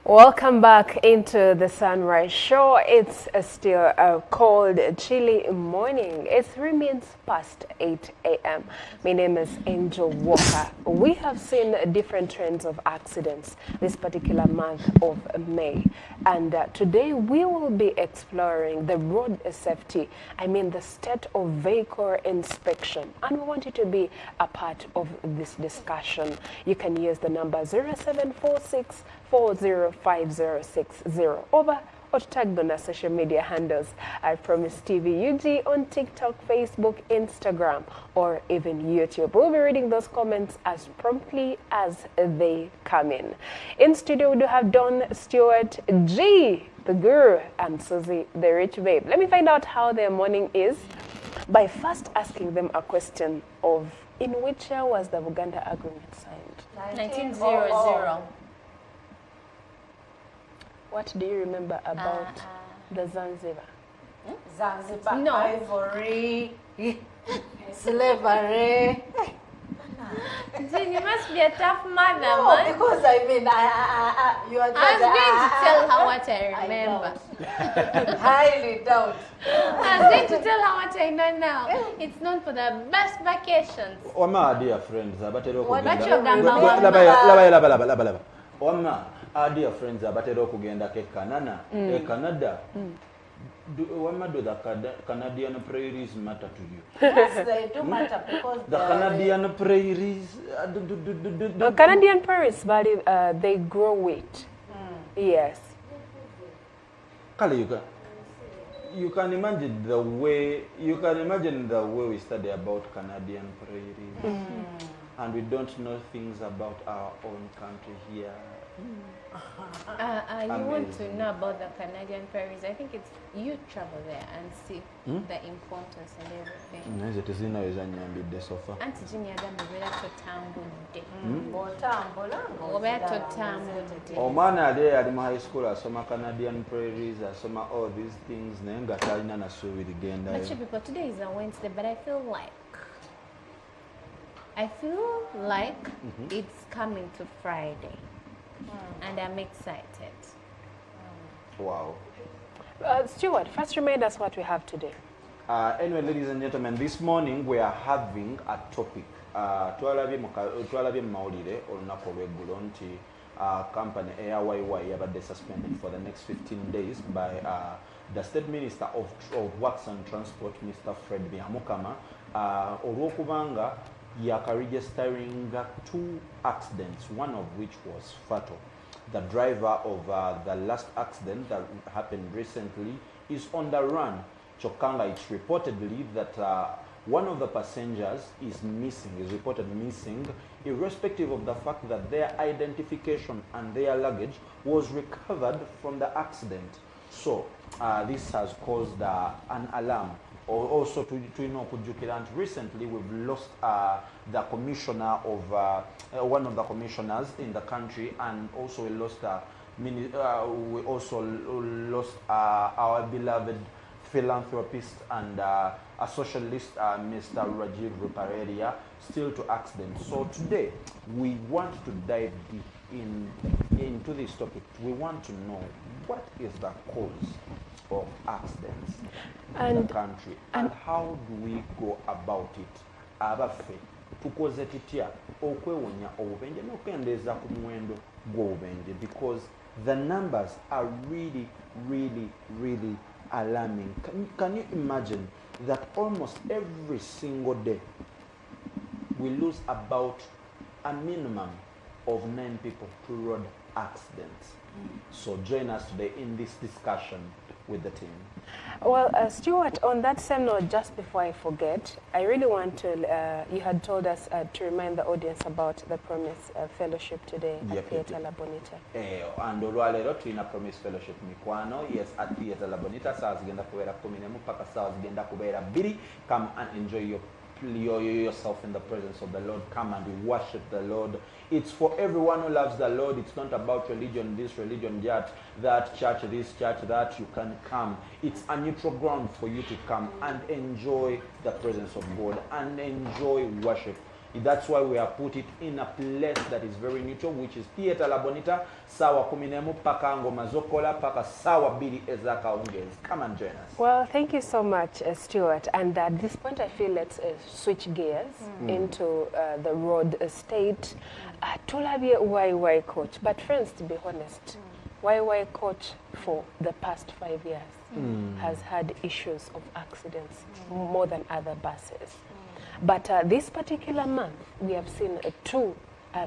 Welcome back into the Sunrise Show. It's still a cold, chilly morning. It remains past 8 a.m. My name is Angel Walker. We have seen different trends of accidents this particular month of May. And today we will be exploring the road safety, the state of vehicle inspection. And we want you to be a part of this discussion. You can use the number 0746 405060 over or tag on our social media handles. I Promise TV UG on TikTok, Facebook, Instagram, or even YouTube. We'll be reading those comments as promptly as they come in. In studio, we do have Don Stewart, G, the guru, and Susie, the rich babe. Let me find out how their morning is by first asking them a question of in which year was the Buganda Agreement signed? 1900. What do you remember about the Zanzibar? Zanzibar, No. ivory, slavery. Jane, you must be a tough mother, No, man. because you are I was going to tell her what I remember. Highly doubt. I was going to tell her what I know now. It's known for the best vacations. Wama dear friends abatera What you okugenda remember? Wama dear friends abatera okugenda ke Canada Canada wama do the Canadian prairies matter to you? Yes, they do matter because The Canadian prairies Canadian prairies, they grow wheat. Yes. Kale you can imagine the way we study about Canadian prairies and we don't know things about our own country here. You want to know about the Canadian prairies? I think it's you travel there and see the importance and everything. Nze tezinaweza nyambidde sofa. Auntie Jimmy agamba obeera totambudde. Bw'otambula Obeera totambudde. Omwana ali mu high school asoma Canadian prairies, asoma all these things naye nga talina nasuubiri genda. But you people, today is a Wednesday, but I feel like it's coming to Friday. And I'm excited. Wow. Stuart, first remind us what we have today. Anyway, ladies and gentlemen, this morning we are having a topic. Twalabye mu mawulire olunaku olw'eggulo nti company AIY yabadde suspended for the next 15 days by the State Minister of Works and Transport, Mr. Fred Byamukama, olw'okubanga registering 2 accidents, one of which was fatal. The driver of the last accident that happened recently is on the run. Chokanga, it's reportedly that one of the passengers is reported missing, irrespective of the fact that their identification and their luggage was recovered from the accident. So this has caused an alarm. Also to kujukira nti recently we've lost the commissioner of one of the commissioners in the country, and also we lost our beloved philanthropist and a socialist, Mr. Rajiv Ruparelia, still to accident. So today we want to dive deep into this topic. We want to know what is the cause of accidents in the country and how do we go about it. Abaffe tukoze tutya okwewonya obubenje n'okwendeeza ku muwendo gw'obubenje, because the numbers are really alarming. Can you imagine that almost every single day we lose about a minimum of 9 people to road accidents? So join us today in this discussion with the team. Well, Stuart, on that same note, just before I forget, I really want to, you had told us to remind the audience about the Promise Fellowship today at Theatre La Bonita. And olwaleero tulina Promise Fellowship mikwano, yes, at Theatre La Bonita, saa zigenda kubeera 11 mpaka saa zigenda kubeera 2. Come and enjoy yourself in the presence of the Lord. Come and worship the Lord. It's for everyone who loves the Lord. It's not about religion, this religion, that church, this church, that. You can come. It's a neutral ground for you to come and enjoy the presence of God and enjoy worship That's why we have put it in a place that is very neutral, which is Theatre La Bonita, sawa 11 paka ngoma zokola paka sawa 2 ezaka ungezi. Come and join us. Well, thank you so much, Stuart. And at this point, I feel let's switch gears into the road state. Tulabye YY coach. But friends, to be honest, YY coach for the past 5 years has had issues of accidents more than other buses. But this particular month, we have seen 2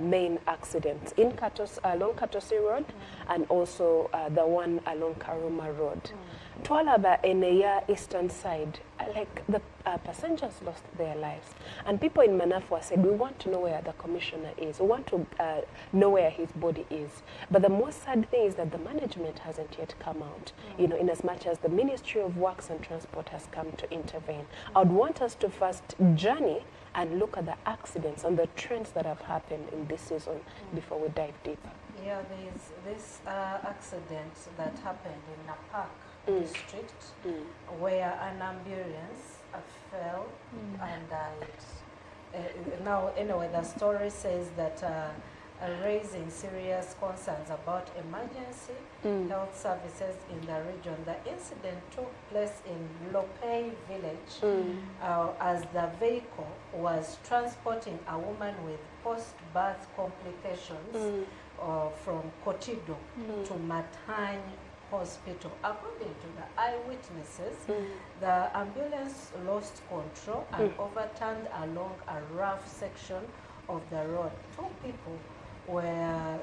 main accidents in along Katosi Road and also the one along Karuma Road. Twalaba Eneya eastern side, like the passengers lost their lives. And people in Manafwa said, we want to know where the commissioner is. We want to know where his body is. But the most sad thing is that the management hasn't yet come out, you know, in as much as the Ministry of Works and Transport has come to intervene. I would want us to first journey and look at the accidents and the trends that have happened in this season before we dive deeper. Yeah, there's this accident that happened in Napak district where an ambulance fell and died. Now, anyway, the story says that raising serious concerns about emergency health services in the region. The incident took place in Lopei village as the vehicle was transporting a woman with post-birth complications from Kotido to Matany Hospital. According to the eyewitnesses, the ambulance lost control and overturned along a rough section of the road. 2 people were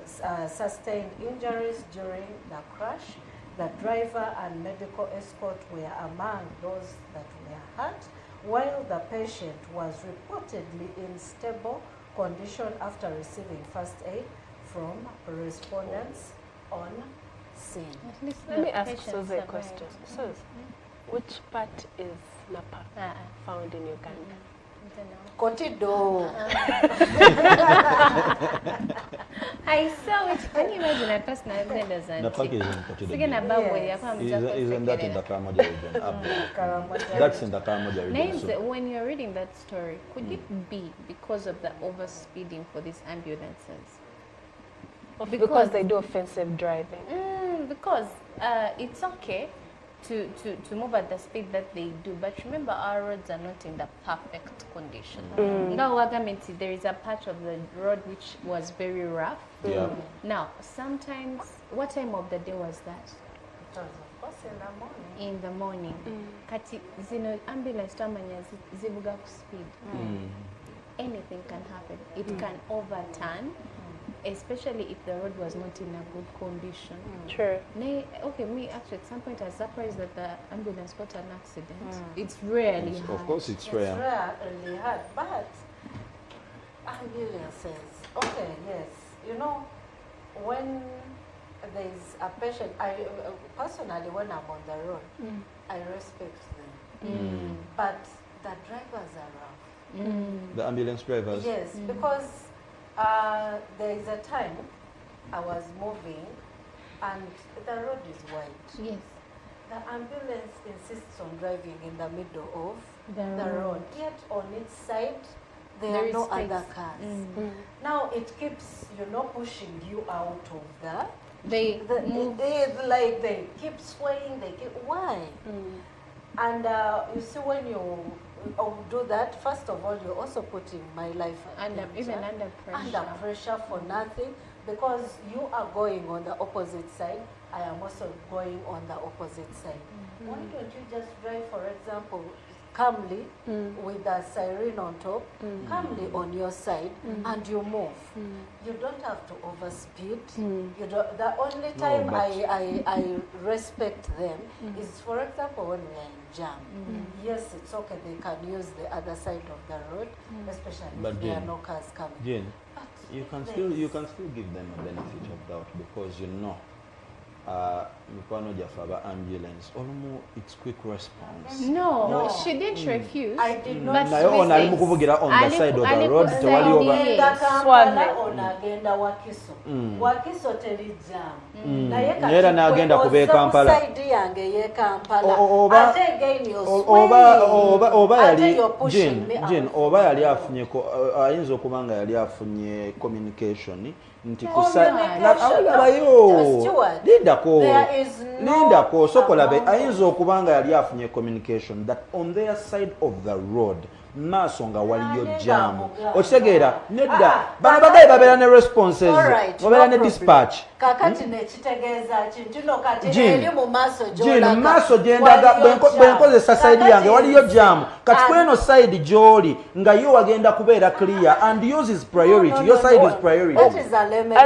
sustained injuries during the crash. The driver and medical escort were among those that were hurt, while the patient was reportedly in stable condition after receiving first aid from respondents on scene. Let me ask Suzy a question. Suzy, which part is Napa found in Uganda? Kotido. I saw it. Can you imagine a person like that doesn't? Napak is in Kotido. Sige na babu ya kwa Isn't that in the Karamoja region? Up there. That's in the Karamoja region. Names, So when you're reading that story, could it be because of the overspeeding for these ambulances? Because they do offensive driving. Because it's okay to move at the speed that they do, but remember our roads are not in the perfect condition. There is a part of the road which was very rough. yeah. Now, sometimes, what time of the day was that? It was, of course, in the morning. In the morning. Kati zino ambulance tamanya zibuga ku speed. Anything can happen. It can overturn, especially if the road was not in a good condition. True. Okay, me actually at some point I was surprised that the ambulance got an accident. It's rarely Of hard. course, it's It's rare. rarely hard, but ambulances, okay, yes. You know, when there's a patient, I personally, when I'm on the road, I respect them. But the drivers are rough. The ambulance drivers. Yes, because there is a time I was moving and the road is wide. Yes. The ambulance insists on driving in the middle of The the road. road. Yet on its side, there There are is no space. other cars. Now it keeps, pushing you out of They move. it's like they keep swaying, why? And you see, when you do that, first of all, you're also putting my life Even under pressure. under pressure for nothing, because you are going on the opposite side, I am also going on the opposite side. Why don't you just drive, for example, calmly with a siren on top, calmly on your side, and you move. You don't have to overspeed. You don't, the only time but- I respect them is, for example, when we are in jam. Yes, it's okay, they can use the other side of the road, especially But if there are Jane, no cars coming. Jane, But you can this- still give them a benefit of doubt because mikwano gyaffe aba ambulance olumu it's quick response. No, she didn't refuse. I did not. But naye ono ali mu kuvugira on the side of the road tewali oba Kampala onagenda Wakiso. Wakiso teri jam. Naye kati era n'agenda kuba Kampala. Side yange ye Kampala. Oba Ate again you're oba yali Ate you're pushing me Jean out. oba yali afunye ayinza okuba nga yali afunye communication nti lindako sokolabe ayinza okuba nga yali afunye communication that on their side of the road maaso nga waliyo jamu okitegeera nedda bano bagayi babeera ne responses babeera ne dispatch kakati nekitegeeza kintu no kati eri mu maaso gy'olaga maaso gyendaga bwenkozesa side yange waliyo jamu kati kweno side gy'oli nga yo wagenda kubeera clear and yours is priority your side is priority. That is a limit.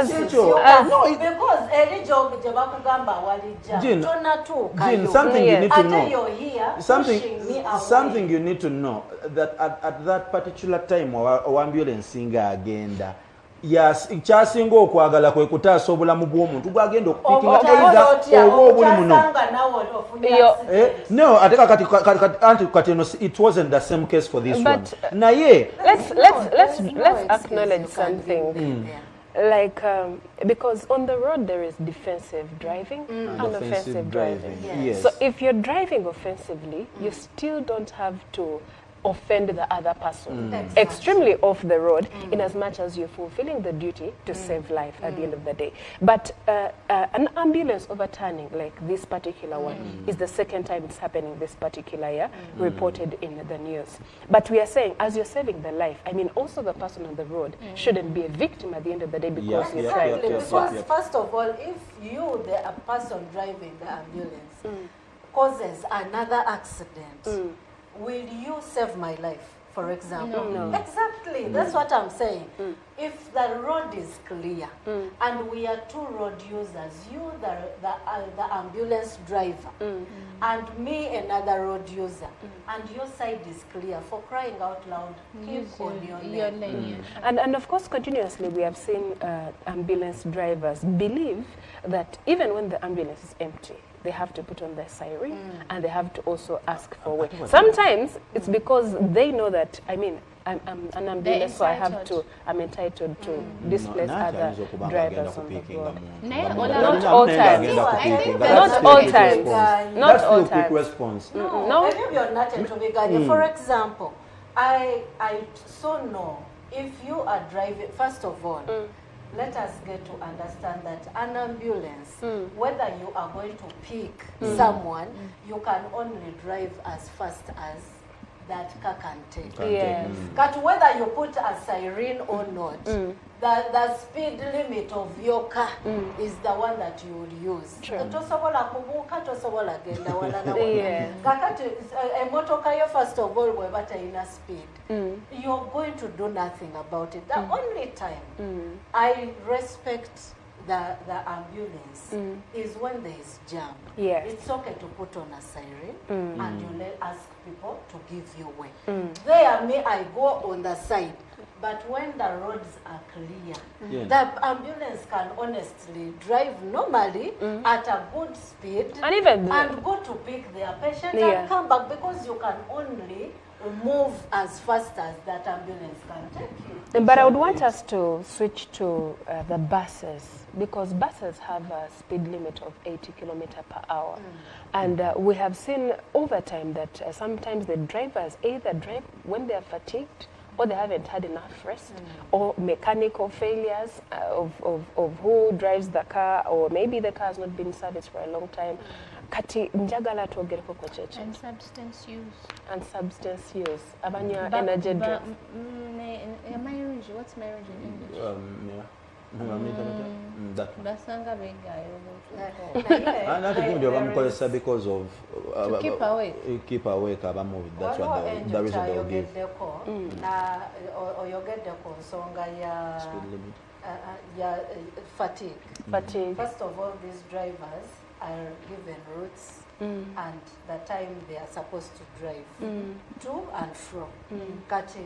Because eri gye bakugamba wali jamu tonatuukayo. Something you need to know. Ate you're here pushing me away. Something you need to know that at that particular time our ambulance nga agenda kyasinga okwagala kwe kutaasa obulamu bw'omuntu gwagenda okupikinga oba obuli muno. No, ate kati it wasn't the same case for this one. Naye let's acknowledge something. Like because on the road there is defensive driving and offensive driving. Yes. So if you're driving offensively, you still don't have to offend the other person extremely off the road in as much as you're fulfilling the duty to save life at the end of the day. But an ambulance overturning like this particular one is the second time it's happening this particular year, reported in the news. But we are saying as you're saving the life, I mean also the person on the road shouldn't be a victim at the end of the day because you're trying to Because first of all, if you, the person driving the ambulance, causes another accident, will you save my life, for example? No. Exactly, that's what I'm saying. If the road is clear and we are two road users, you the ambulance driver and me another road user, and your side is clear, for crying out loud, keep on your lane. And of course, continuously we have seen ambulance drivers believe that even when the ambulance is empty, they have to put on their siren and they have to also ask for way. Sometimes it's because they know that, I mean, I'm an ambulance, so I'm entitled to displace other drivers on the road. Not all times. Not all times. Not all times. Quick response. No. For example, I so know if you are driving, first of all, let us get to understand that an ambulance, whether you are going to pick someone, you can only drive as fast as that car can take. Yes. But whether you put a siren or not, the speed limit of your car is the one that you will use. Tosobola kubuka, tosobola genda wala na wala. Kakati emotoka yo first of all webata ina speed. You're going to do nothing about it. The only time I respect the ambulance is when there is jam. Yes. It's okay to put on a siren and you ask people to give you way. There I go on the side. But when the roads are clear, the ambulance can honestly drive normally at a good speed and go to pick their patient and come back, because you can only move as fast as that ambulance can take you. But I would want us to switch to the buses, because buses have a speed limit of 80 kilometers per hour. And we have seen over time that sometimes the drivers either drive when they are fatigued, or they haven't had enough rest, or mechanical failures of who drives the car, or maybe the car has not been serviced for a long time. Kati njagala twogereko ku kyekyo. And substance use. And substance use. Abanywa energy drink. Marriage, what's marriage in English? Basanga begayo. Because of to keep awake. Keep awake, that's what the reason they'll give. Oyogeddeko nsonga ya Speed limit. Fatigue. First of all, these drivers are given routes and the time they are supposed to drive to and from. Kati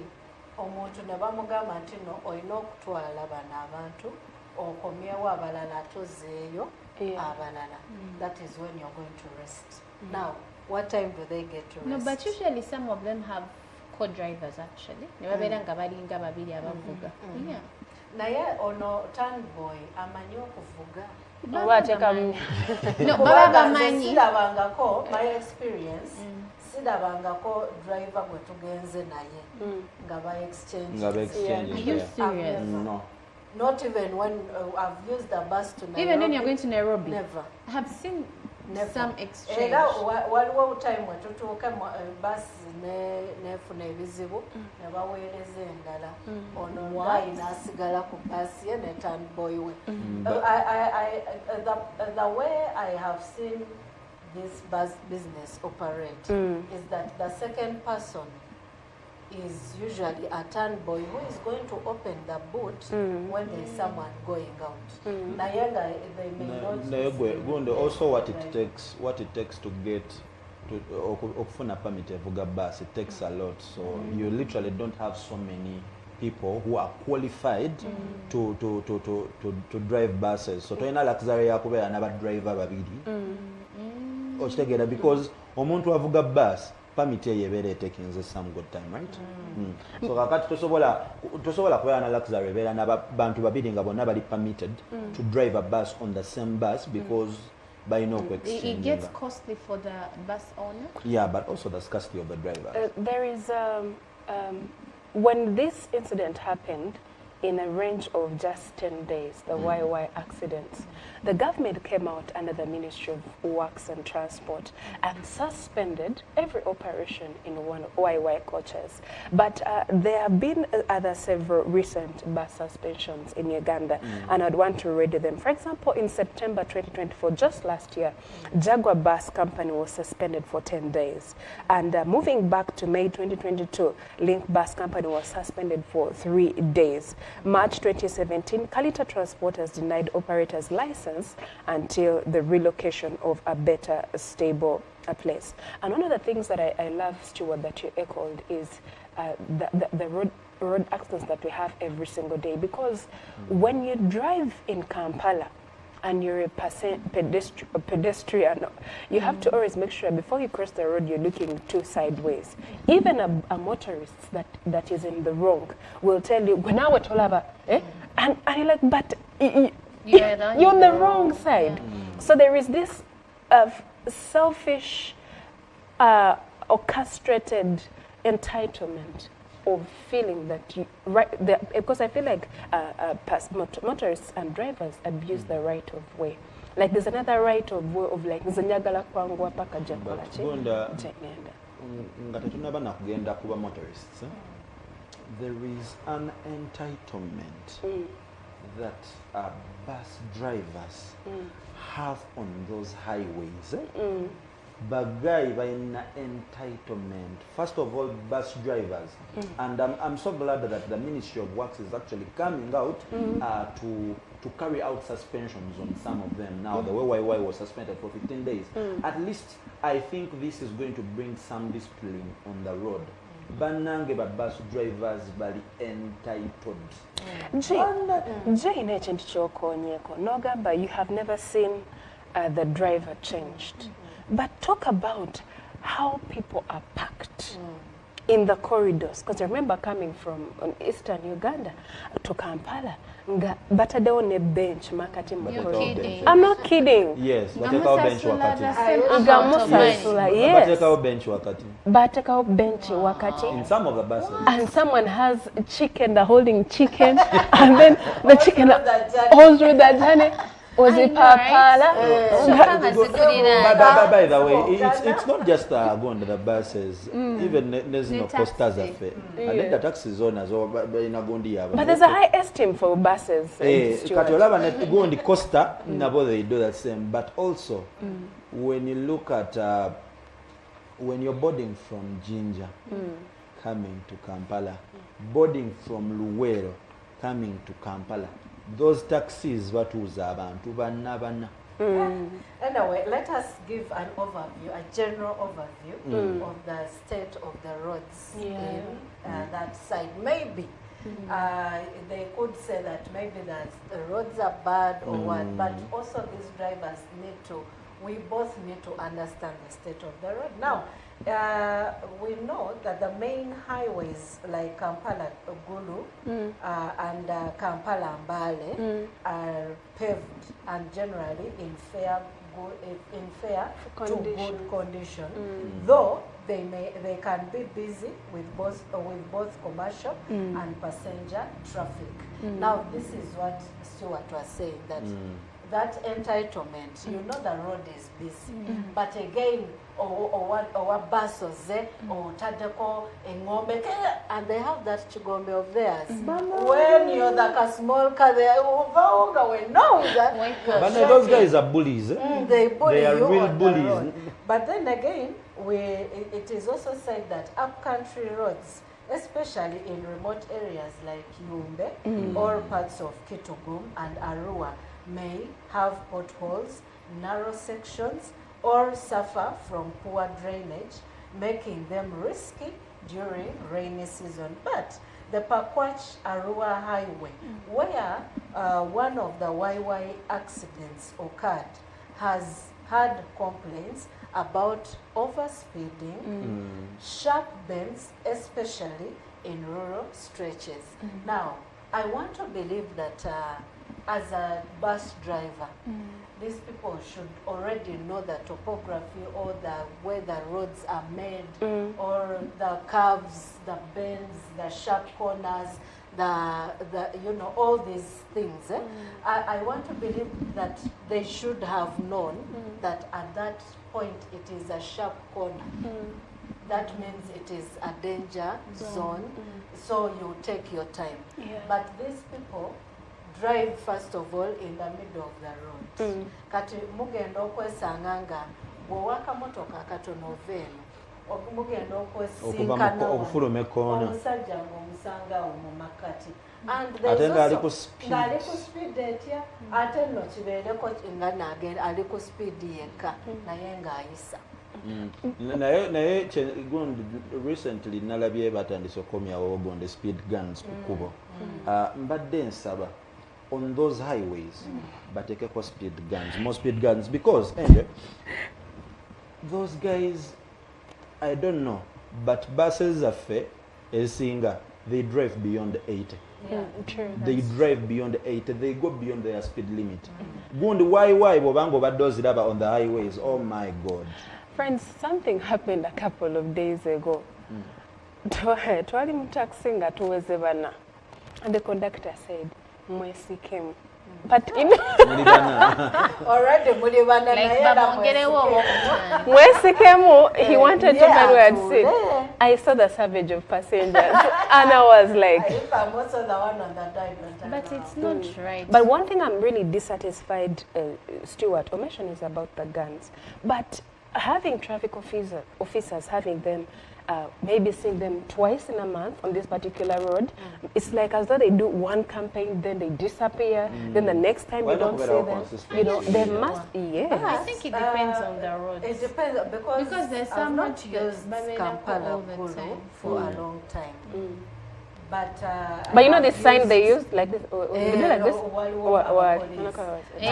omuntu ne bamugamba nti no olina okutwala bano abantu okomyewo abalala atozeeyo Yeah. abalala. That is when you're going to rest. Now, what time do they get to rest? No, but usually some of them have co-drivers actually. Ne babeera nga balinga babiri abavuga. Yeah. Naye ono turn boy amanyi okuvuga. Oba ateeka mu- No, baba Kubanga nze bamanyi. sirabangako, my experience, sirabangako driver gwe tugenze naye nga ba exchange. Nga ba exchange, Are you yeah. serious? No. Not even when I've used the bus to Nairobi. Even when you're going to Nairobi. Never. I have seen Never. some exchange. Era waliwo time we tutuuka basi nefuna ebizibu ne baweereza endala ono ngayi n'asigala ku basi ye ne turn boy we. The way I have seen this bus business operate is that the second person is usually a turn boy who is going to open the boot when there is someone going out. Naye nga they may not. Naye gwe also what it takes to get to okufuna permit evuga bus, it takes a lot. So you literally don't have so many people who are qualified to drive buses. So toyina luxury ya kubeera n'abadriver babiri. Okitegeera because omuntu avuga bus permit ye ebeera etekinze some good time, right? So kakati tosobola kubeera na luxury ebeera n'abantu babiri nga bonna bali permitted to drive a bus on the same bus because balina It okweexchange. gets costly for the bus owner. Yeah, but also the scarcity of the driver. There is when this incident happened in a range of just 10 days, the YY accidents, the government came out under the Ministry of Works and Transport and suspended every operation in one YY coaches. But there have been other several recent bus suspensions in Uganda, and I'd want to read them. For example, in September 2024, just last year, Jaguar Bus Company was suspended for 10 days. And moving back to May 2022, Link Bus Company was suspended for 3 days. March 2017, Kalita Transporters denied operators license until the relocation of a better, stable place. And one of the things that I love, Stuart, that you echoed is the road accidents that we have every single day. Because when you drive in Kampala, and you're a pedestrian, you have to always make sure before you cross the road you're looking two sideways. Even a motorist that is in the wrong will tell you, and you're like, but you're on the wrong side. So there is this selfish, orchestrated entitlement of feeling that you because I feel like motorists and drivers abuse the right of way. Like there's another right of way of like nzanyagala kwangwa paka jakola Bunda nga tetunaba na kugenda kuba motorists. There is an entitlement that bus drivers have on those highways. Bagay bayina entitlement. First of all, bus drivers, and I'm so glad that the Ministry of Works is actually coming out to carry out suspensions on some of them. Now the YY was suspended for 15 days. At least I think this is going to bring some discipline on the road. Banange ba bus drivers bali entitled. Jane ekintu kyokonyeko nogamba you have never seen the driver changed. But talk about how people are packed in the corridors. Because I remember coming from eastern Uganda to Kampala, batadeo ne bench makati kidding. I'm not kidding. Yes, bateka bench wakati. Yes. Bateka bench wakati. Bateka bench wakati. In some of the buses. And someone has chicken, they're holding chicken, and then the chicken holds through that journey. Was it Papala? By the way, it's not just going to the buses. Even there's no posters affair. And then the taxi owners in Agondi. But there's a high esteem for buses. Katolaba ne go on the costa, nabo they do the same. But also, when you look at when you're boarding from Jinja, coming to Kampala, boarding from Luwero, coming to Kampala. Those taxis batuuza abantu banna. Anyway, let us give an overview, a general overview of the state of the roads in that side. Maybe They could say that maybe that the roads are bad or what, but also these drivers we both need to understand the state of the road. Now, we know that the main highways like Kampala Gulu and Kampala Mbale are paved and generally in fair to good condition, though they can be busy with both commercial and passenger traffic. Now, this is what Stuart was saying, that entitlement, you know the road is busy, but again, or buses or tadeko engombe, and they have that chigombe of theirs. When you're like a small car, they know that. But those guys are bullies. They bully they are you real on bullies. the road. But then again, it is also said that upcountry roads, especially in remote areas like Yumbe or parts of Kitugum and Arua, may have potholes, narrow sections, or suffer from poor drainage, making them risky during rainy season. But the Pakwach Arua Highway, where one of the YY accidents occurred, has had complaints about overspeeding, sharp bends, especially in rural stretches. Now, I want to believe that as a bus driver, these people should already know the topography or the way the roads are made, or the curves, the bends, the sharp corners, the all these things. I want to believe that they should have known that at that point it is a sharp corner. That means it is a danger zone, so you take your time. But these people drive first of all in the middle of the road. Kati mugenda okwesanga nga bw'owaka motoka katono oveeno mugenda okwesinkana okufuluma ekkoona omusajja ng'omusanga mu makkati. Ate ng'ali ku speed. Ng'ali ku speed etya, ate nno kibeereko nga n'agenda ali ku speed yekka naye ng'ayisa. naye gundi recently nalabye batandise okukomyawo ogonde speed guns ku kkubo. Mbadde nsaba on those highways batekeko speed guns, more speed guns, because those guys, I don't know, but buses zaffe ezisinga they drive beyond 80. True. They drive beyond 80. They go beyond their speed limit. Gundi why bobanga obadde oziraba on the highways? Oh my God. Friends, something happened a couple of days ago. Twali mu taxi nga tuweze bana, and the conductor said, "Mwesikemu." But in already mulibana Like Baba Ngerewo. Mwesikemu, he wanted to find where I'd sit. Yeah. I saw the savage of passengers, and I was like, If I'm also the one on the dive, But it's not right. but one thing I'm really dissatisfied, Stuart, Omission, is about the guns. But having traffic officers having them, maybe seeing them twice in a month on this particular road, it's like as though they do one campaign, then they disappear, then the next time Why you not don't get see out them. consistently? You know, there must, I think it depends on the roads. It depends Because there's I've some not that you used Bamenda Kampala all the Gulu time. for a long time. But But you know I this have sign they used- use like this, or they do like this? Waliwo What? abapoliisi.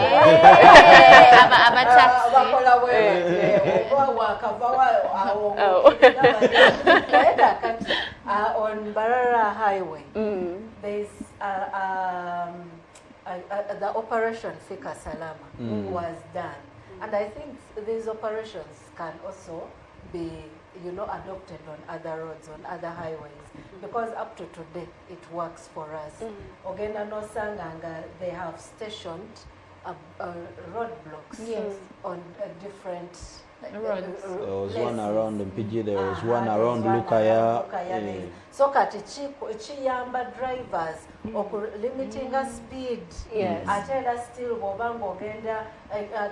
Abataxi. Bakola bwe oba wakava awo Oh. naye kakati on Barara Highway there's the operation Fika Salama was done, and I think these operations can also be adopted on other roads, on other highways, because up to today it works for us. Ogenda nosanganga they have stationed roadblocks Yes. on different Roads. There was one around Mpigi, there was Aha, one there's around one Lukaya. around Lukaya. So kati kiyamba drivers limiting speed. Yes. Ate era still bw'oba ng'ogenda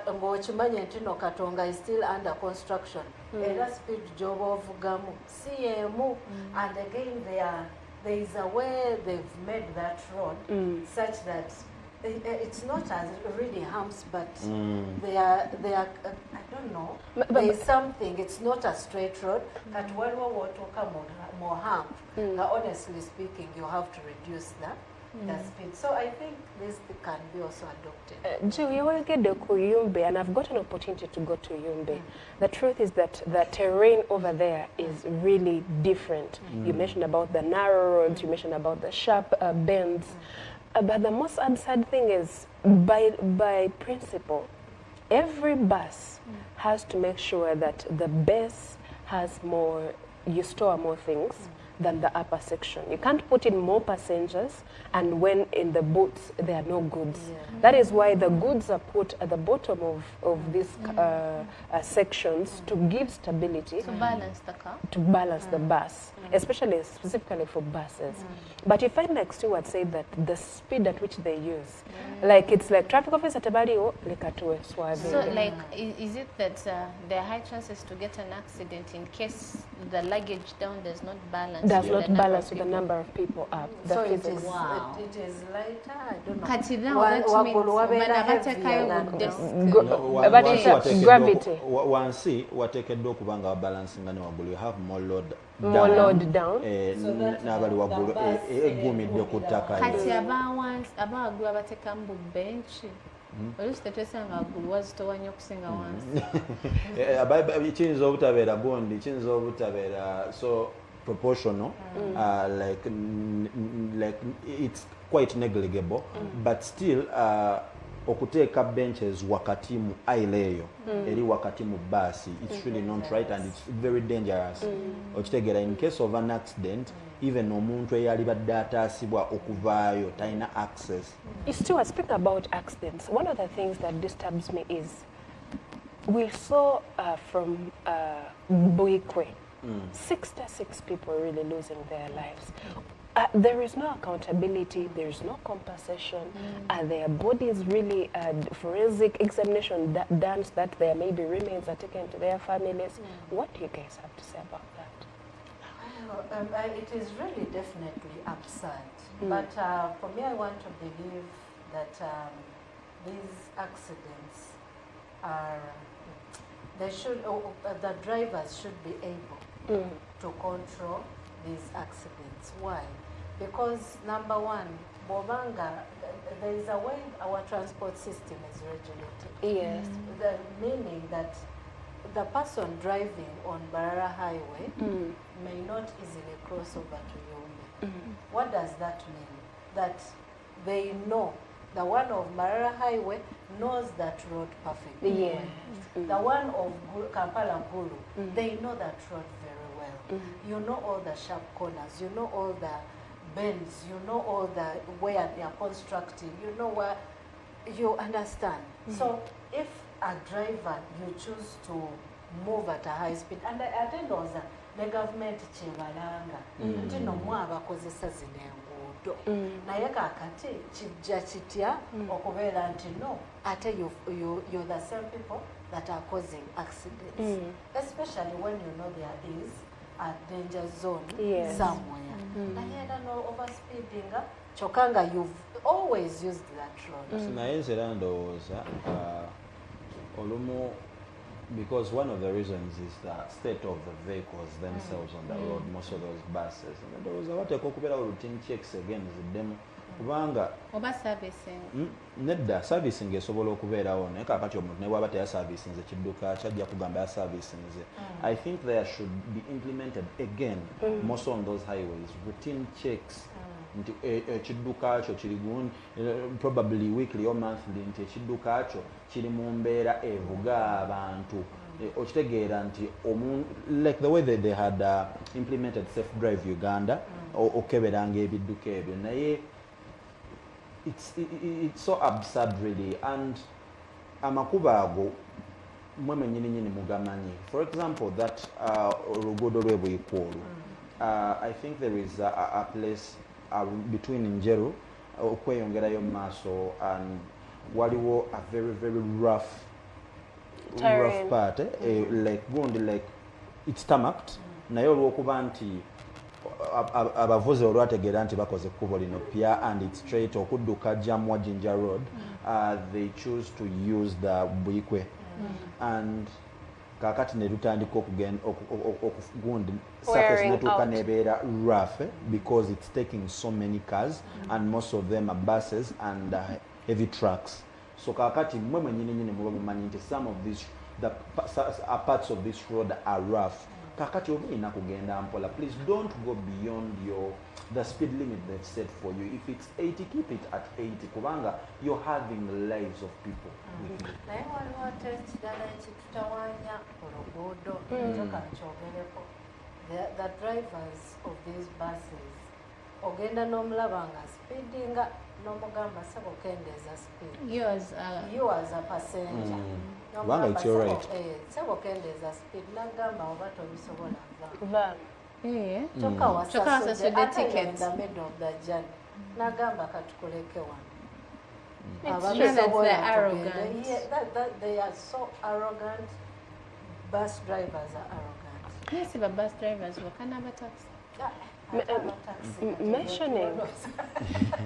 ng'okimanye nti no Katonga is still under construction. Era speed gy'oba ovugamu si y'emu. And again there is a way they've made that road such that It's not as really humps, but they are. I don't know. There is something. It's not a straight road. That when we walk more hump, honestly speaking, you have to reduce the speed. So I think this can be also adopted. Joe, you will get to Yumbe, and I've got an opportunity to go to Yumbe. The truth is that the terrain over there is really different. You mentioned about the narrow roads, you mentioned about the sharp bends. But the most absurd thing is, by principle, every bus has to make sure that the base has more, you store more things than the upper section. You can't put in more passengers, and when in the boots there are no goods. That is why the goods are put at the bottom of these sections to give stability, To balance the car. to balance the bus, especially specifically for buses. But you find, like Stuart said, that the speed at which they use, like it's like traffic officer tabali likatue swazi. So, like, is it that there are high chances to get an accident in case the luggage down does not balance? Does with not the number balance of with the people? number of people up. The So it physics. is, Wow. it is lighter. I don't know. Kati now Wa- that wakulu means wabeera banabatekayo heavier mu than desk. But wansi it's a wateekeddwa gravity. wansi wateekeddwa okuba nga babalansinga ne waggulu, you have more load More load down. So that n'abali waggulu the bus eggumidde ku ttaka Kati abawaggulu abateekamu bu benchi oluusi tetwesanga waggulu wazitowa nnyo okusinga wansi. kiyinza obutabeera gundi, kiyinza obutabeera so proportional, like it's quite negligible, but still okuteeka benches wakati mu aisle eyo eri wakati mu bus, it's really not right and it's very dangerous. Okitegeera, in case of an accident, even omuntu eyali badde ataasibwa okuvaayo talina access. You still speak about accidents. One of the things that disturbs me is we saw from Buikwe, 66 people really losing their lives. There is no accountability, there is no compensation. Their bodies really, forensic examination done so that their maybe remains are taken to their families. What do you guys have to say about that? It is really definitely absurd. But for me, I want to believe that these accidents are, the drivers should be able to control these accidents. Why? Because number one, Bobanga, there is a way our transport system is regulated. Yes. Meaning that the person driving on Barara Highway may not easily cross over to Yombe. What does that mean? That they know, the one of Barara Highway knows that road perfectly. Yes. The one of Kampala Gulu, they know that road very well. You know all the sharp corners, you know all the bends, you know all the where they are constructing, you know where, you understand. So if a driver, you choose to move at a high speed, and I think also the government chebalanga nti nomwa abakozesa zino enguudo naye kakati kijja kitya okubeera nti no ate you're the same people that are causing accidents, especially when you know there is a danger zone somewhere. Naye no overspeeding kyokka nga you've always used that road. Naye nze era ndowooza olumu, because one of the reasons is the state of the vehicles themselves on the road, most of those buses. And ndowooza bateekwa okubeerawo routine checks again ziddemu kubanga oba servicing nedda servicing esobola okubeerawo naye kakati omuntu ne bwaba teya servicinze kidduka kyajja kugamba ya servicinze. I think there should be implemented again most on those highways routine checks nti ekidduka kyo kiri gundi probably weekly or monthly nti ekidduka kyo kiri mu mbeera evuga abantu okitegeera nti like the way that they had implemented Safe Drive Uganda okeberanga ebidduka ebyo naye it's so absurd really, and amakubo ago mweme nyini mugamanyi. For example, that oluguudo lw'Ebuyikulu, I think there is a place between Njeru okweyongerayo maaso and waliwo a very rough part like gundi like it's tarmacked naye olw'okuba nti abavuzi olwategeera nti bakoze ekkubo lino pya and it's straight okudduka Jamwa Jinja Road, they choose to use the Bwikwe and kakati ne tutandika okugundi surface netuuka nebeera rough because it's taking so many cars and most of them are buses and heavy trucks. So kakati mwe mwenyini muba mumanyi nti some of these parts of this road are rough. Kakati olina kugenda mpola. Please don't go beyond the speed limit they've set for you. If it's 80, keep it at 80 kubanga you're having the lives of people. Naye waliwo ate ekirala ekitutawanya oluguudo njoka nkyogereko. The drivers of these buses ogenda n'omulaba nga speedinga n'omugamba sebo kendeeza speed. You as a passenger. Kubanga it's your right. Sebo kendeeza speed n'agamba oba tobisobola Van. kyokka wasasudde ate in the middle of the journey n'agamba katukuleke wano. They're arrogant. They are so arrogant. Bus drivers are arrogant. Yes, but bus drivers work and have a taxi.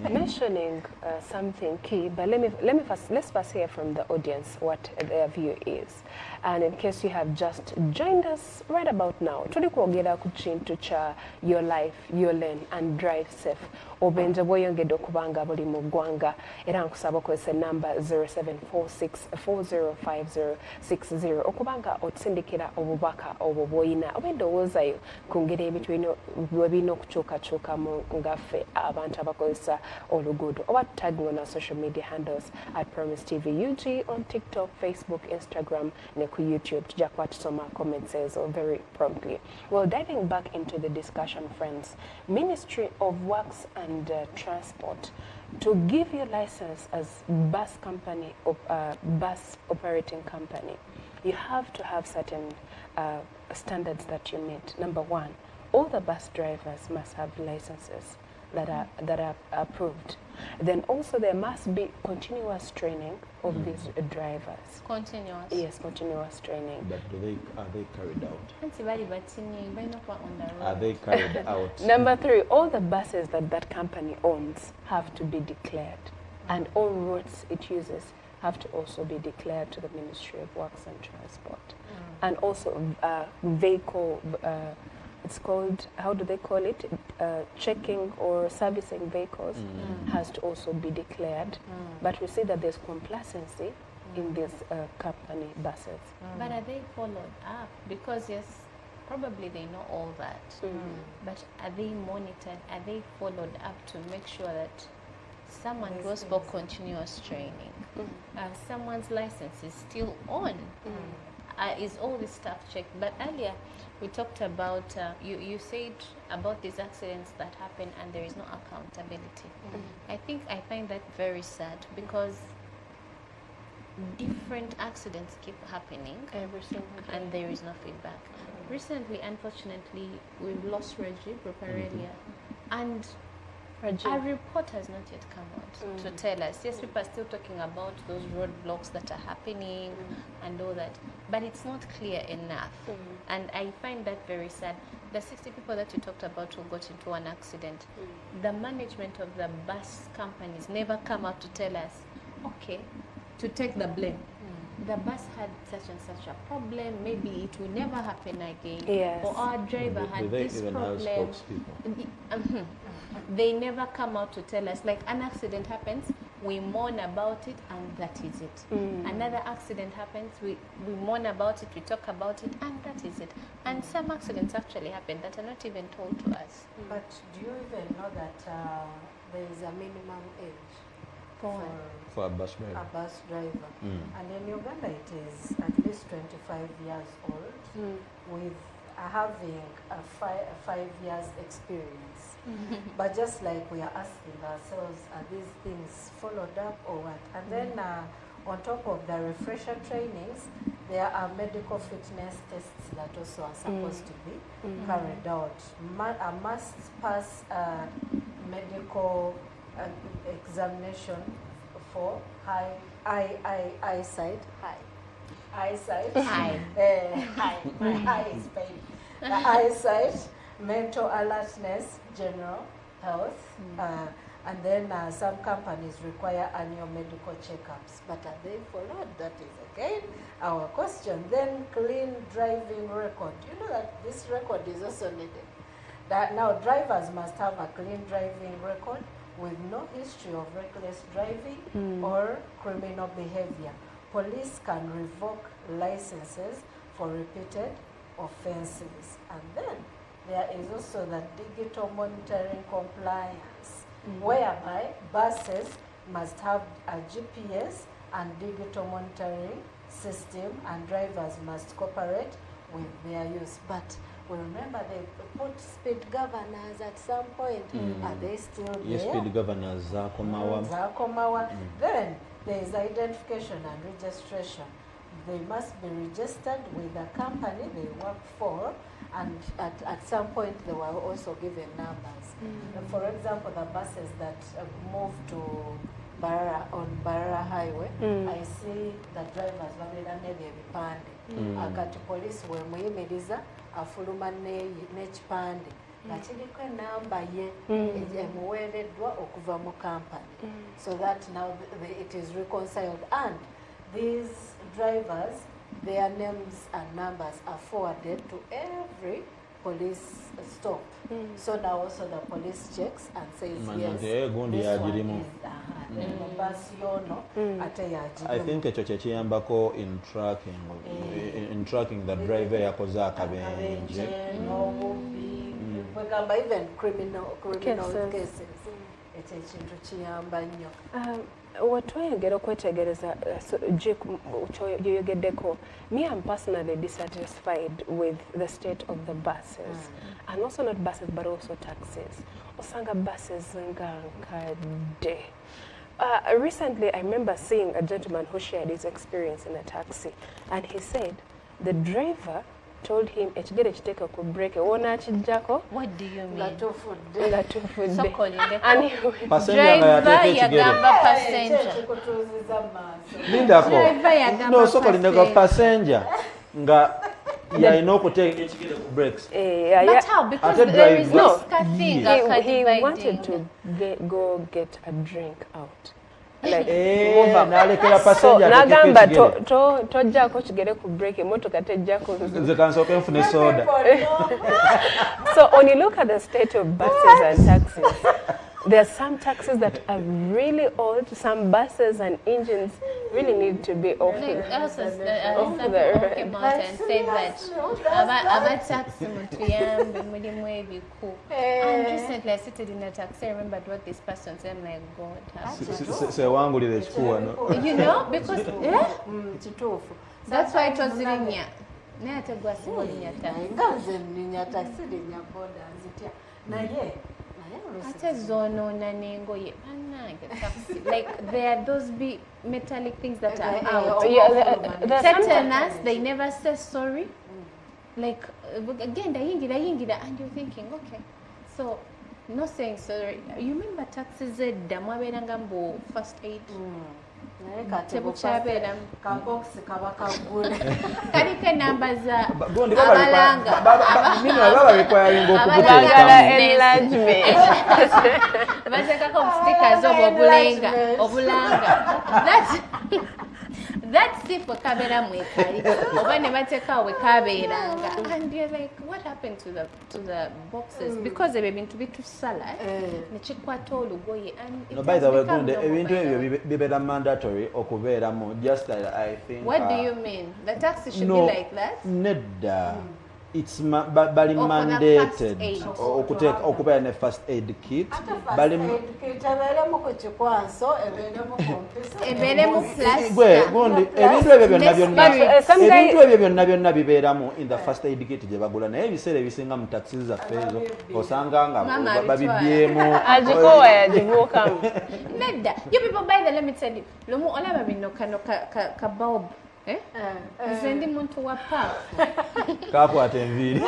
Mentioning something key, but let's first hear from the audience what their view is. And in case you have just joined us right about now, tuli kwogera ku kintu kya your life, your lane and drive safe. Obenje bweyongedde okubanga buli mu ggwanga era nkusaba okozesa namba 0746405060 okubanga otusindikira obubaka obwo bw'olina oba endowoozayo ku ngeri ebintu birina okukyukakyukamu ngaffe abantu abakozesa oluguudo oba tutaging on our social media handles at Promise TV UG on TikTok, Facebook, Instagram ne ku YouTube. Tujja kuba tusoma comments ezo very promptly. Well, diving back into the discussion, friends, Ministry of Works and Transport, to give you license as bus company, bus operating company, you have to have certain standards that you meet. Number one, all the bus drivers must have licenses that are approved. Then also there must be continuous training of these drivers. Continuous. Yes, continuous training. But are they carried out? On Are they carried out? Number three, all the buses that company owns have to be declared, and all routes it uses have to also be declared to the Ministry of Works and Transport. And also vehicle, it's called, how do they call it? Checking or servicing vehicles has to also be declared. But we see that there's complacency in these company buses. But are they followed up? Because yes, probably they know all that. But are they monitored? Are they followed up to make sure that someone goes for continuous training? Someone's license is still on? Is all this stuff checked? But earlier we talked about, you said about these accidents that happen and there is no accountability. I find that very sad because different accidents keep happening Every single day. and there is no feedback. Recently, unfortunately, we've lost Reggie Proparelia, and a report has not yet come out to tell us. Yes, people are still talking about those roadblocks that are happening and all that, but it's not clear enough. And I find that very sad. The 60 people that you talked about who got into an accident, the management of the bus companies never come out to tell us, okay, to take the blame. The bus had such and such a problem, maybe it will never happen again. Yes. Or our driver had this problem. They never come out to tell us. Like an accident happens, we mourn about it and that is it. Another accident happens, we mourn about it, we talk about it and that is it. And some accidents actually happen that are not even told to us. But do you even know that there is a minimum age For a bus driver. a bus driver? And in Uganda it is at least 25 years old with having a 5 years experience. But just like we are asking ourselves, are these things followed up or what? And then on top of the refresher trainings, there are medical fitness tests that also are supposed to be carried out. A must pass medical examination for eyesight. Eyesight. My eye is pain. The eyesight mental alertness, general health, and then some companies require annual medical checkups. But are they followed? That is again our question. Then clean driving record. You know that this record is also needed. That now drivers must have a clean driving record with no history of reckless driving or criminal behavior. Police can revoke licenses for repeated offenses. And then there is also the digital monitoring compliance, whereby buses must have a GPS and digital monitoring system, and drivers must cooperate with their use. But we remember they put speed governors at some point. Are they still there? Yes, speed governors Zakomawa. Then there is identification and registration. They must be registered with the company they work for, and at some point they were also given numbers. For example, the buses that move to Barara Highway, I see the drivers babeeranga ebipande. Akati police wemuyimiriza afuluma n'ekipande nga kiriko enamba ye emuweereddwa okuva mu company, so that now it is reconciled, and these drivers, their names and numbers are forwarded to every police stop. So now also the police checks and says yes, this one is bus yono ate yajirimu. I think ekyo kyekiyambako in tracking the driver yakoze akabenje n'obubi kwegamba even criminal cases. Ekyo ekintu kiyamba nnyo. Watweyongera okwetegereza gyoyogeddeko, me I'm personally dissatisfied with the state of the buses, and also not buses but also taxis. Osanga buses nga nkadde. Recently I remember seeing a gentleman who shared his experience in a taxi, and he said the driver told him ekigere kiteeka ku break wona akijjako. What do you mean? Nga tufudde. Driver yagamba passenger. Lindako. Driver yagamba No, sokolindeko passenger nga yalina okuteeka ekigere ku breaks. But how? Because Ate there is no driver. such thing. He wanted to go get a drink out. Like, n'alekera so passenger nagamba tojjako kigere ku break, emotoka tejjako. nze kansooke nfune soda. So when you look at the state of buses and taxis, there are some taxis that are really old. Some buses and engines really need to be off. Some people came out and said that about taxi mutuyambe mulimu ebiku. And recently I sat in a taxi. I remembered what this person said. I'm like, God, Sewangulira ekikuwa no. you know, because Kituufu. that's why it was linya. Naye ate gwa singo linya taxi. Nga nze nninya taxi linya boda nzitya. Naye Ate zonoona n'engoye bannange taxi. Like there are those big metallic things that are out. There's some Tetanus, they never say sorry. Like again, yingira, and you're thinking, okay, so no saying sorry. You remember taxis edda mwabeeranga mbu first aid. Tebukyabera kaboksi kaba kagule. kaliko enamba za Gundi abalanga baba requiring bagala enlargement. batekako stickers obulanga. That's if we kabera mwekali oba ne bateka we kaberanga, and you're like, what happened to the boxes? Because they've been to be too salad ne chikwata olugoye, and it No, by the way, become Gundi, normal ebintu by now. ebyo bibeera mandatory okubeeramu, just that I think. What do you mean? The taxi should no, be like that? Nedda. It's bali Or for the mandated first aid. okubeera ne first aid kit. Bali Ebeeremu ku kikwanso, ebeeremu kompisa. Ebeeremu gwe plaster. Gundi, ebintu ebyo byonna byonna some guy- ebintu ebyo byonna bibeeramu in the first aid kit gye bagula, naye ebiseera ebisinga mu taxi zaffe ezo osanga nga Mama babibyemu. Agikowa yagibuukamu. Nedda. You people, by the, let me tell you. Lomu olaba bino kano ka bulb. Nze ndi muntu wa park. Kakwata enviiri.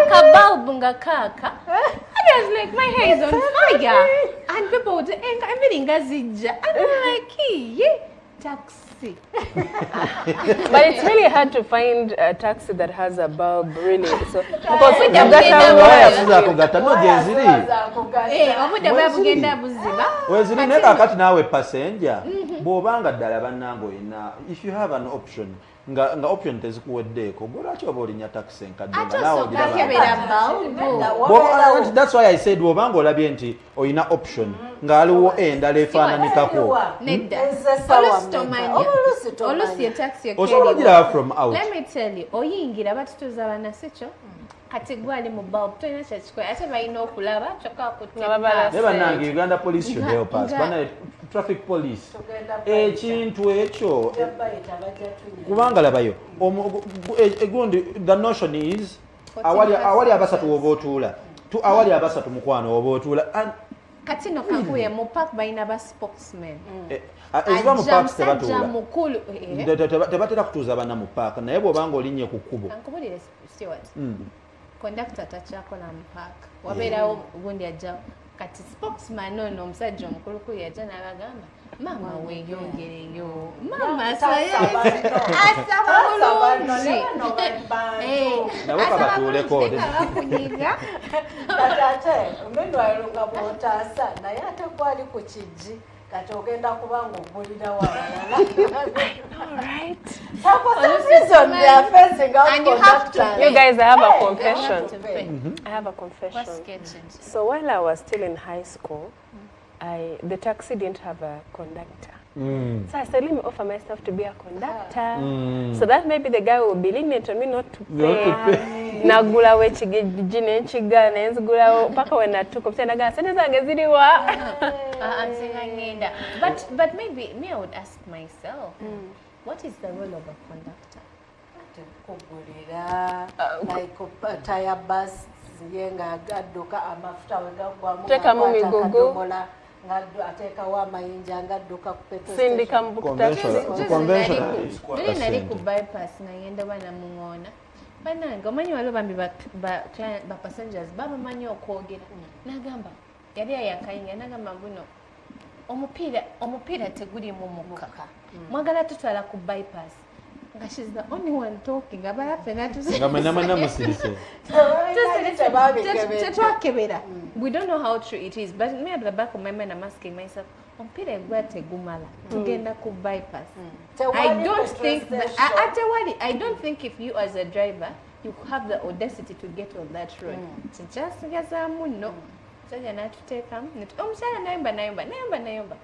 Ka bulb nga kaka. And I was like, my hair is on fire. And people would say, enviiri nga zijja. And I'm like, yeah. taxi. But it's really hard to find a taxi that has a bulb, really. So because we you don't got get a that wire. wire. Zakugatta no gyeziri. Obudde bwe bugenda buziba. Weziri naye kakati naawe passenger bw'obanga ddala bannange olina if you have an option nga option tezikuweddeeko gwe lwaki oba olinya taxi enkadde nga naawe ogiraba. That's why I said bw'obanga olabye nti olina option ng'aliwo endala efaananikako olusi etaxi osobola ogiraba from out. Let me tell you, oyingira batutuuza banasekyo kati gwali mu bulb tolina kyekikola ate balina okulaba kyokka Nga naye bannange Uganda police should help us. Traffic police ekintu ekyo kubanga labayo gundi the notion is awali abasatu woba otuula awali abasatu mukwano woba otuula kati no kakuye mu park balina ba spokesman eziba mu park tebatula mukulu tebatera kutuuza bana mu park naye bw'obanga olinnye ku kkubo ankubulire stewart conductor takyakola mu park wabeerawo gundi ajja kati spokesman ono omusajja omukulu kuli yajja n'abagamba mama weeyongereyo mama asaba bulungi nabo kabatuuleko kati ate omendwaliro nga bw'otaasa naye ate gwali ku kijji kati ogenda kubanga ogulira wabalala. You guys, I have a confession. I have a confession. So while I was still in high school, the taxi didn't have a conductor. So I said, let me offer myself to be a conductor. So that maybe the guy will be lenient on me not to pay. Nagula we chigine chiga nenzigula paka we natuko pita naga sene zange ziriwa. But maybe me I would ask myself, what is the role of a conductor? Kugulira like tire bus yenga gadduka amafuta wegagwamu teka mu migugu ngaddu ateekawo amayinja ngadduka ku petrol sindika mu Bili nali ku bypass ngenda bana mungona banange omanyi waliwo bambi ba passengers babamanyi okwogera nagamba yali ayakayinga nagamba buno omupiira teguli mu mukka mwagala tutwala ku bypass nga she's the only one talking abala fena tetwakebera. We don't know how true it is, but me at the back of my mind I'm asking myself, omupiira egwa tegumala tugenda ku bypass. I don't think if you as a driver you have the audacity to get on that road. Kyasigazamu no sajja n'atuteekamu omukyala nayomba.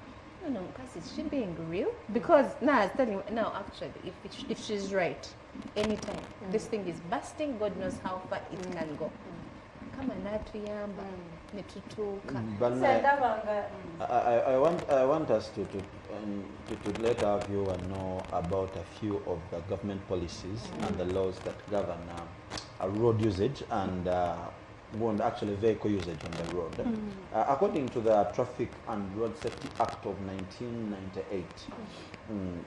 No, because is she being real? Because now I was telling you now actually if she's right, anytime this thing is busting, God knows how far it can go. Come on, natuyamba netutuuka. I want us to let our viewer know about a few of the government policies and the laws that govern road usage and actually vehicle usage on the road. According to the Traffic and Road Safety Act of 1998, and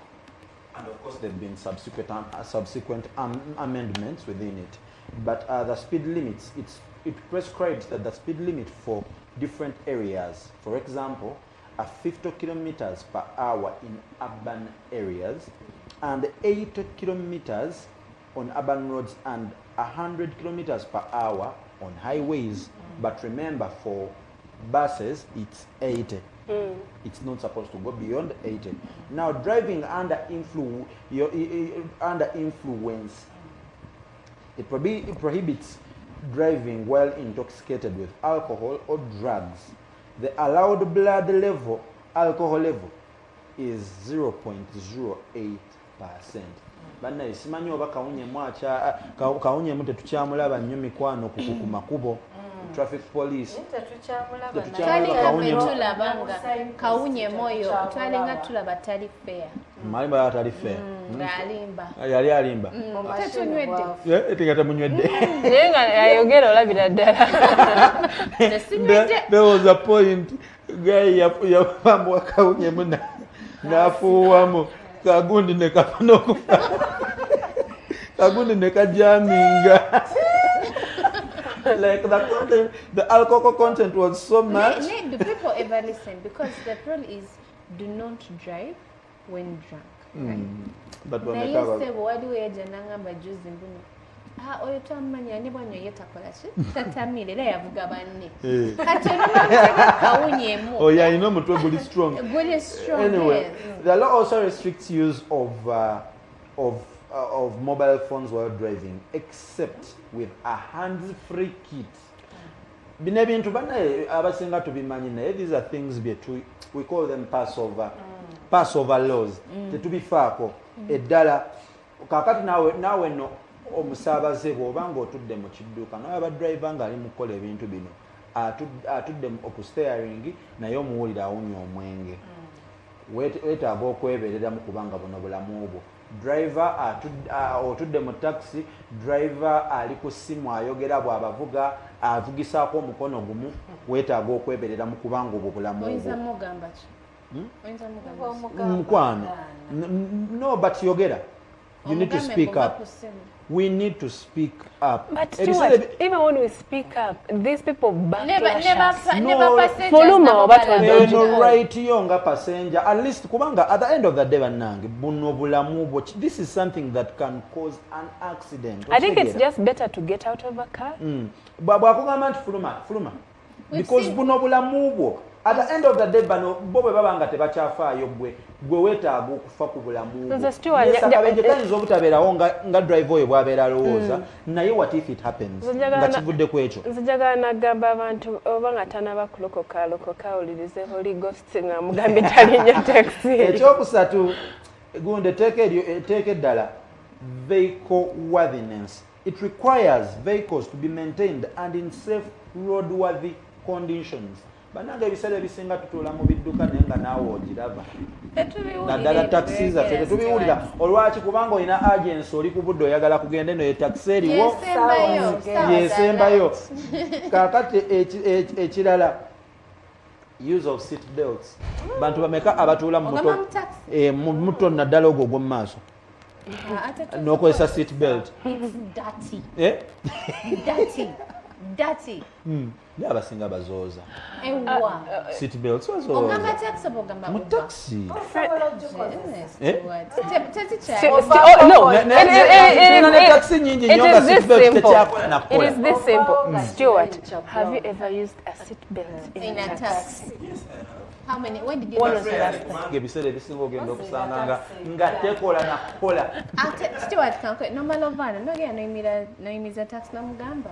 of course there have been subsequent amendments within it, but the speed limits, it prescribes that the speed limit for different areas, for example, are 50 kilometers per hour in urban areas and 80 kilometers on urban roads and 100 kilometers per hour on highways. But remember, for buses it's 80. It's not supposed to go beyond 80. Now driving under influence, it prohibits driving while intoxicated with alcohol or drugs. The allowed blood level, alcohol level, is 0.08%. Banna simanyi oba kawunyemu tetukyamulaba nnyo mikwano ku makubo traffic police tulabanga kawunyemu oyo twalinga tulaba tali fair malimba atali fair yali alimba tetunywedde tegatemunywedde naye nga ayogera olabira ddala. There was a point guy yapambwa kawunyemu n'afuuwamu kagundi ne kafuna okufa kagundi ne kajaminga. Like the alcohol content was so much. Do people ever listen? Because the problem is, do not drive when drunk. Right? But Naye ssebo waliwo yajja n'angamba juzi mbuno oyo twamumanya ne bwanyo ye takola ki tatamira era yavuga banne kati olumamuteka kawunyemu oyo alina omutwe guli strong. Anyway, yes. the law also restricts use of mobile phones while driving except with a hands-free kit. Bino ebintu banaye abasinga tubimanyi naye these are things we call them Passover laws. Tetubifaako eddala kakati naawe no omusaabaze bw'oba ng'otudde mu kidduka naye abadriver ng'ali mu kukola ebintu bino atudde ku steering naye omuwulira awunya omwenge weetaaga okwebereramu kubanga buno bulamu bwo. Driver otudde mu taxi, driver ali ku ssimu ayogera bw'abavuga avugisaako omukono gumu weetaaga okwebereramu kubanga obwo bulamu oyinza bwo. mugamba ki oyinza mugamba Mukwano. No, but yogera. You need to speak up. We need to speak up. But Stuart, even when we speak up, these people backlash us. Foluma no right yonga passenger. At least kubanga at the end of the day banange buno bulamu bwo. This is something that can cause an accident. I think it's just better to get out of a car. Bwakugamba nti fuluma. Because buno bulamu bwo. At the end of the day bano bo bwe baba nga tebakyafaayo gwe weetaaga okufa ku bulamu akabenje kayinza obutabeerawo nga drive oyo bw'abeera alowooza naye what if it happens nga kivudde ku ekyo. Nzijagala nagamba abantu oba nga tanaba kulokoka awulirize Holy Ghost nga mugambye talinnya taxi. Ekyokusatu gunde teeka eddala vehicle worthiness. It requires vehicles to be maintained and in safe roadworthy conditions. Bananga ebiseera ebisinga tutuula mu bidduka naye nga naawe ogiraba naddala takisi zaffe tetubiwulira olwaki kubanga olina agency oli ku budde oyagala kugenda eno ye takisi eriwo yesembayo. Kaakati ekirala use of seat belts. Bantu bameka abatuula mu muto naddala ogwo ogw'omu maaso n'okozesa seat belt. Dirty. Naye abasinga bazooza seat belts ogamba taxi oba ogamba mu taxi. No, taxi nyingi nnyo nga seat belt tekyakola nakola. It is this simple. Stuart, have you ever used a seat belt in a taxi? How many? When did you When was the last time? Ebiseera ebisinga ogenda okusanga nga tekola nakola. Stuart kanko normal ovana nogera noyimiza taxi namugamba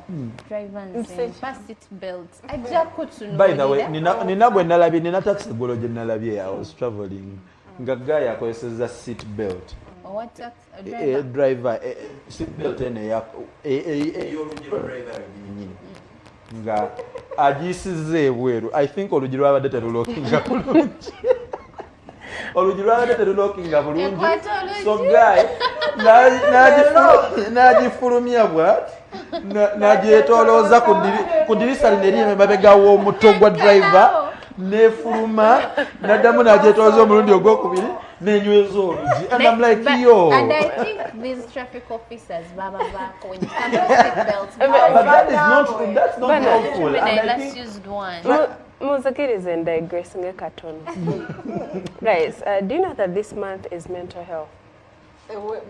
driver nze pass seat belt ajja kutuno. By the way, nina gwe nalabye nina taxi golo gye nalabye I was traveling nga guy akozeseza seat belt. What taxi? Driver seat belt ene ey'oluggi lwa driver nyinyi nga agisiza ebweru. I think oluggi lwabadde terulokinga bulungi. Oluggi lwabadde terulokinga bulungi. So guy n'agifulumya bw'ati n'agyetolooza ku ddirisa lino eriri emabega w'omutto gwa driver n'efuluma n'addamu n'agyetolooza omulundi ogwokubiri n'enyweza oluggi. And I'm like yo. And I think these traffic officers baba back when you come to seat belts. But that's not helpful. Let's use one. Muzakirize and digressing a cartoon. Guys, do you know that this month is mental health?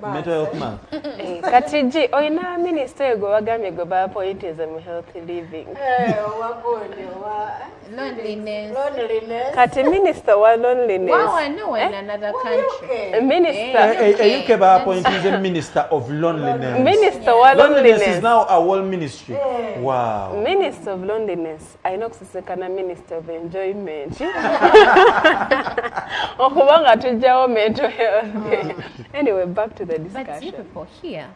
Mental health month. Katiji, oyina minister gwe wagambye gwe baappointize mu healthy living. Loneliness. Kati minister wa loneliness. Wow, I know in another country. Minister. UK baappointize minister of loneliness. Minister wa Loneliness is loneliness. now a whole ministry. Wow. Minister of loneliness. Ayina okusisikana minister of enjoyment. Okuba nga tujjawo mental health. Anyway, back to the discussion. But you people here,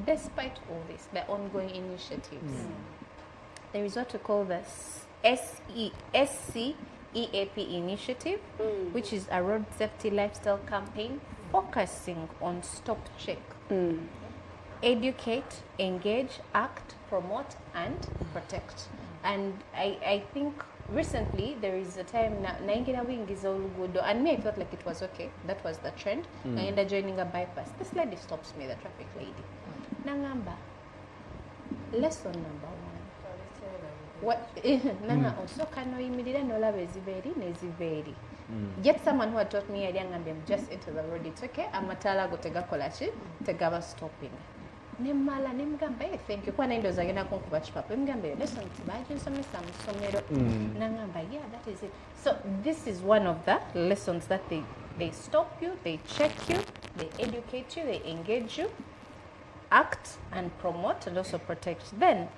despite all this, the ongoing initiatives, there is what we call the SCEAP initiative, which is a road safety lifestyle campaign focusing on stop, check, educate, engage, act, promote, and protect. And I think recently there is a time naingira wingiza olugudo, and me I felt like it was okay. That was the trend. I ended up joining a bypass. This lady stops me, the traffic lady. Nangamba. Lesson number 1. What? Nanga osoka no yimirira nolaba eziberi neziberi. Yet someone who had taught me just into the road, it's okay. Amatala go tegakola ki tegaba stopping. Nemala nemgamba thank you. Kwana ndo zagenda kunkuba chipapa. Nemgamba lesson tibaje nsomesa musomero. Nangamba yeah, that is it. So this is one of the lessons that they stop you, they check you, they educate you, they engage you, act and promote and also protect. Then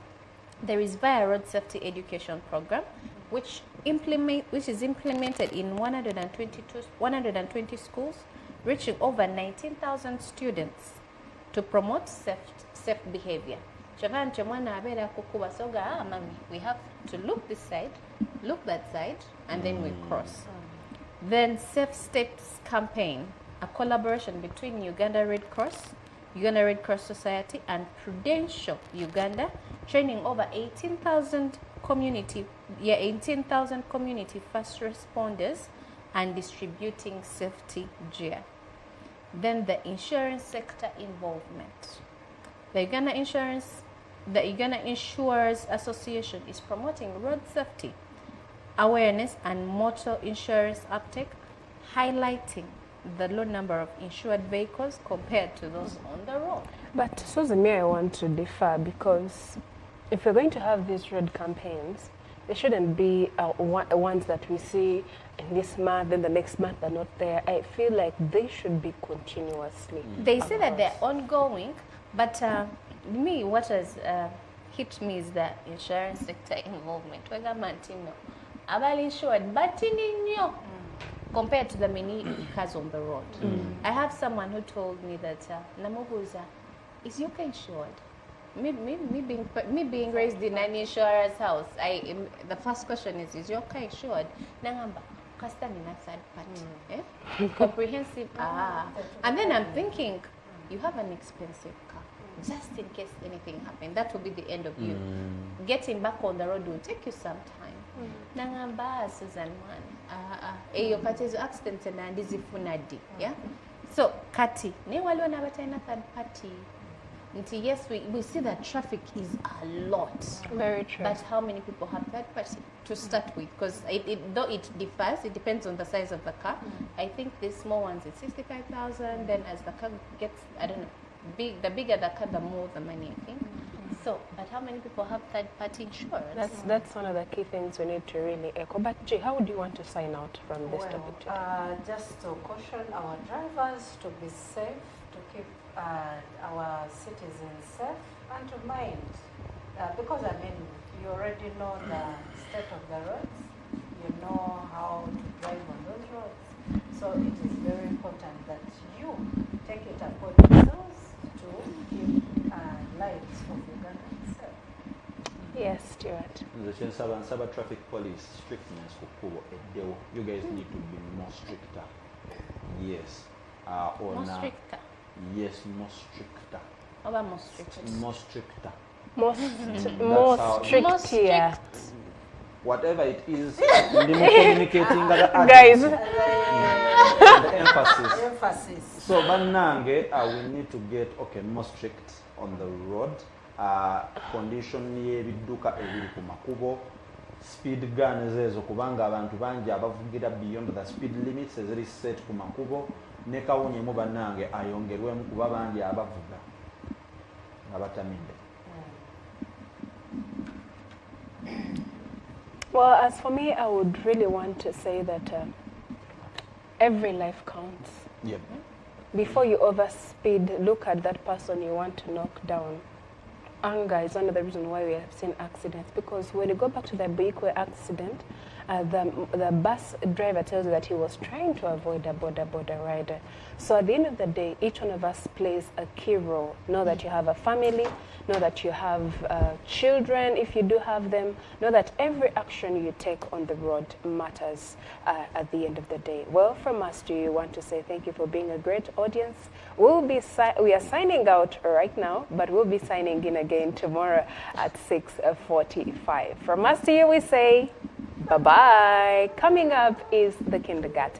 there is via road safety education program, which is implemented in 120 schools, reaching over 19,000 students to promote safe behavior. Mami, we have to look this side, look that side, and then we cross. Then Safe Steps campaign, a collaboration between Uganda Red Cross Society and Prudential Uganda, training over 18,000 community first responders and distributing safety gear. Then the insurance sector involvement. The Uganda Insurers Association is promoting road safety awareness and motor insurance uptake, highlighting the low number of insured vehicles compared to those on the road. But Susan, I want to differ, because if we're going to have these road campaigns, they shouldn't be ones that we see in this month, then the next month they're not there. I feel like they should be continuously. They say that they're ongoing, but what has hit me is the insurance sector involvement. Abali insured, but compared to the many cars on the road. I have someone who told me that Namubuza, is your car insured? Me being raised in an insurance house, the first question is your car insured? Nangamba, custom in a third party. Comprehensive. And then I'm thinking, you have an expensive car. Just in case anything happened, that will be the end of you. Getting back on the road will take you some time. Nangamba, Susan man. Eyo katizo accident na ndizifuna di. Yeah. So kati ne waliwo nabatayina third party. Yes, we see that traffic is a lot. Very true. But how many people have third party to start with? Because though it differs, it depends on the size of the car. I think the small ones it's 65,000. Then as the car gets, I don't know, the bigger the car, the more the money, I think. So, but how many people have third-party insurance? That's one of the key things we need to really echo. But Jay, how would you want to sign out from this topic today? Just to caution our drivers to be safe, to keep our citizens safe, and to mind. Because, I mean, you already know the state of the roads. You know how to drive on those roads. So it is very important that you take it upon yourselves to keep lives of Uganda itself. Yes, Stuart. The Nsaba traffic police strictness you guys need to be more stricter. Yes. More stricter? Yes, more stricter. How about more stricter? More stricter. More strict, yeah. Whatever it is, communicating the guys. The emphasis. So, Banange, we need to get more strict on the road. Condition yebiduka ebiri ku makubo, speed gun ezo kubanga abantu bangi abavugira beyond the speed limits eziri set ku makubo, ne kawunyemu Banange ayongerwemu kuba bangi abavuga nga bataminde. Well, as for me, I would really want to say that every life counts. Yep. Before you overspeed, look at that person you want to knock down. Anger is one of the reasons why we have seen accidents, because when you go back to the Bikwe accident, the bus driver tells you that he was trying to avoid a border rider. So at the end of the day, each one of us plays a key role. Know that you have a family, know that you have children if you do have them, know that every action you take on the road matters at the end of the day. Well, from us, do you want to say thank you for being a great audience? We are signing out right now, but we'll be signing in again tomorrow at 6:45. From us to you, we say bye-bye. Coming up is the kindergarten.